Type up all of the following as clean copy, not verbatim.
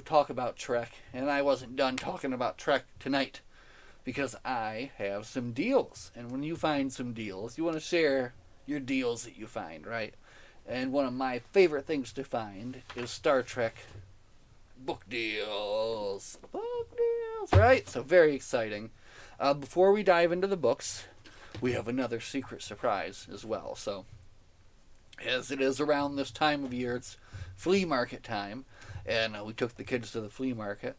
talk about Trek, and I wasn't done talking about Trek tonight because I have some deals. And when you find some deals, you want to share your deals that you find, right? And one of my favorite things to find is Star Trek book deals. Book deals, right? So very exciting. Before we dive into the books, we have another secret surprise as well. So, as it is around this time of year, it's flea market time, and we took the kids to the flea market.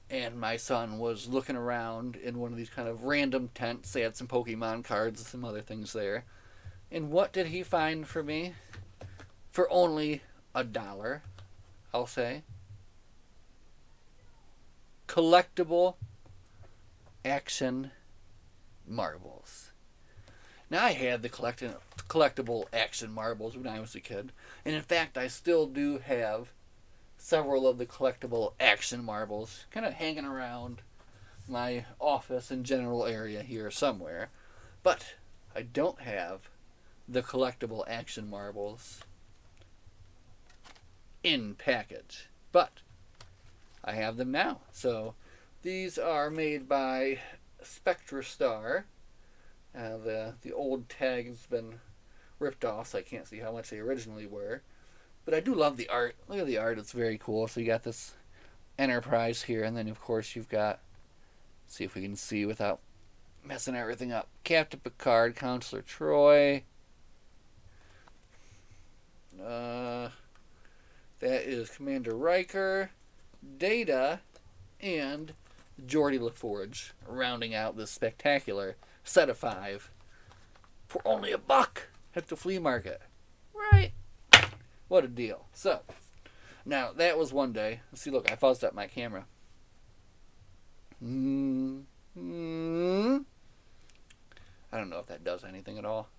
And my son was looking around in one of these kind of random tents. They had some Pokemon cards and some other things there. And what did he find for me? For only $1, I'll say. Collectible action marbles. Now, I had the collectible action marbles when I was a kid. And in fact, I still do have several of the collectible action marbles kind of hanging around my office and general area here somewhere. But I don't have the collectible action marbles in package. But I have them now. So these are made by SpectraStar. The old tag has been ripped off, so I can't see how much they originally were. But I do love the art. Look at the art, it's very cool. So you got this Enterprise here, and then of course you've got, let's see if we can see without messing everything up, Captain Picard, Counselor Troy. That is Commander Riker, Data, and Geordi LaForge, rounding out this spectacular set of 5 for only $1 at the flea market. Right? What a deal. So, now that was one day. Let's see, look, I fuzzed up my camera. I don't know if that does anything at all.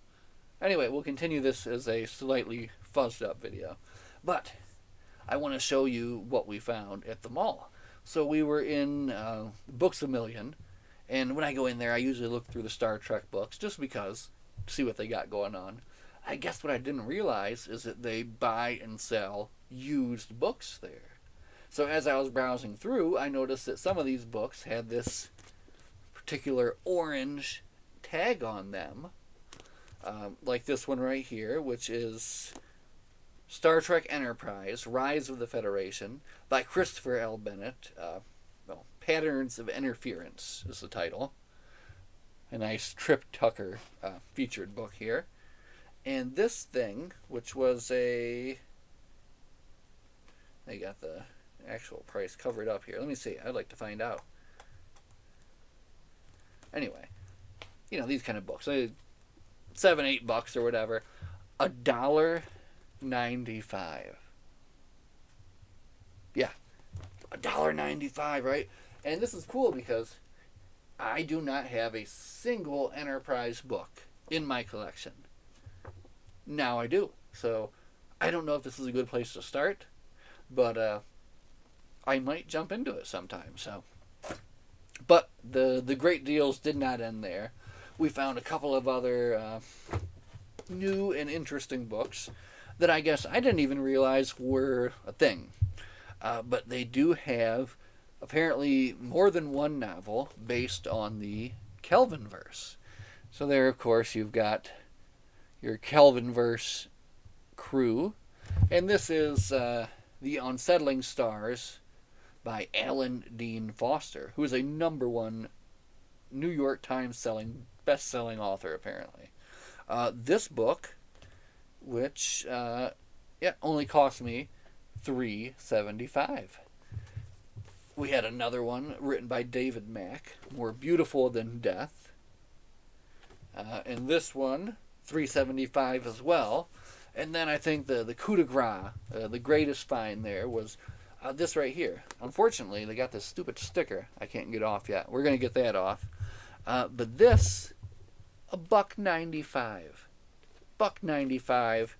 Anyway, we'll continue this as a slightly fuzzed up video. But I want to show you what we found at the mall. So we were in Books A Million, and when I go in there, I usually look through the Star Trek books just because, to see what they got going on. I guess what I didn't realize is that they buy and sell used books there. So as I was browsing through, I noticed that some of these books had this particular orange tag on them. Like this one right here, which is Star Trek Enterprise, Rise of the Federation, by Christopher L. Bennett. Patterns of Interference is the title. A nice Trip Tucker featured book here. And this thing, which was they got the actual price covered up here. Let me see. I'd like to find out. Anyway, these kind of books, $7-8 or whatever, $1.95. Yeah, $1.95, right? And this is cool because I do not have a single Enterprise book in my collection. Now I do. So I don't know if this is a good place to start, but I might jump into it sometime. But the great deals did not end there. We found a couple of other new and interesting books that I guess I didn't even realize were a thing. But they do have apparently more than one novel based on the Kelvinverse. So there, of course, you've got your Kelvinverse crew. And this is The Unsettling Stars by Alan Dean Foster, who is a #1 New York Times best-selling author, apparently. This book, which only cost me $3.75. We had another one written by David Mack, More Beautiful Than Death. And this one, $3.75 as well. And then I think the coup de grace, the greatest find there was this right here. Unfortunately, they got this stupid sticker I can't get off yet. We're going to get that off. But this, $1.95. $1.95.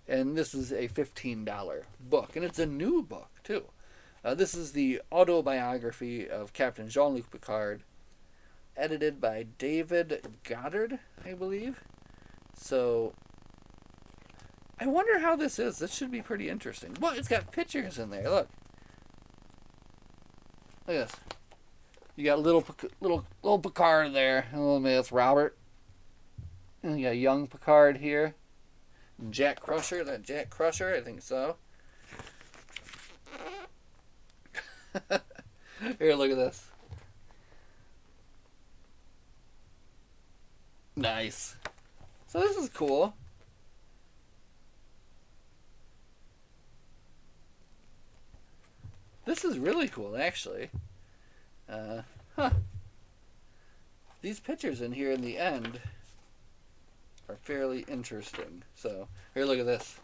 And this is a $15 book. And it's a new book, too. This is the autobiography of Captain Jean-Luc Picard, edited by David Goddard, I believe. So, I wonder how this is. This should be pretty interesting. Well, it's got pictures in there. Look. Look at this. You got little Picard there. Oh man, that's Robert. And you got young Picard here. Jack Crusher. That Jack Crusher? I think so. Here, look at this. Nice. So this is cool. This is really cool, actually. Huh. These pictures in here in the end are fairly interesting. So, here, look at this.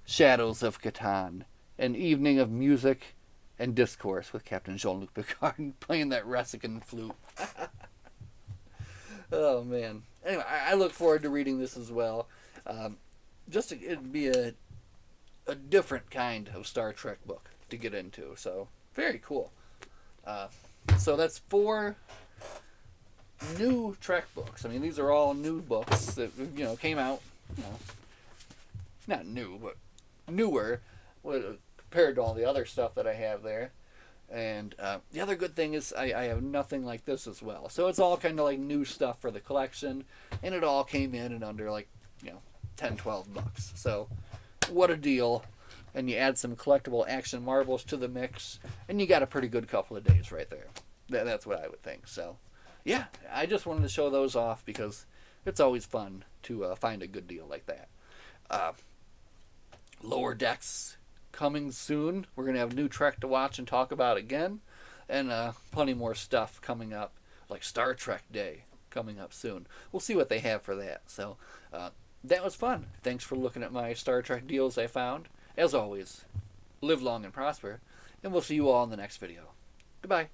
Shadows of Catan. An evening of music and discourse with Captain Jean-Luc Picard playing that Ressican flute. Oh, man. Anyway, I look forward to reading this as well. It'd be a different kind of Star Trek book to get into. So, very cool. So that's 4 new Trek books. I mean, these are all new books that, came out, not new, but newer compared to all the other stuff that I have there. And the other good thing is I have nothing like this as well. So it's all kind of like new stuff for the collection, and it all came in and under like, 10, 12 bucks. So what a deal. And you add some collectible Action Marvels to the mix, and you got a pretty good couple of days right there. That's what I would think. So, yeah, I just wanted to show those off because it's always fun to find a good deal like that. Lower Decks coming soon. We're going to have new Trek to watch and talk about again, and plenty more stuff coming up, like Star Trek Day coming up soon. We'll see what they have for that. So, that was fun. Thanks for looking at my Star Trek deals I found. As always, live long and prosper, and we'll see you all in the next video. Goodbye.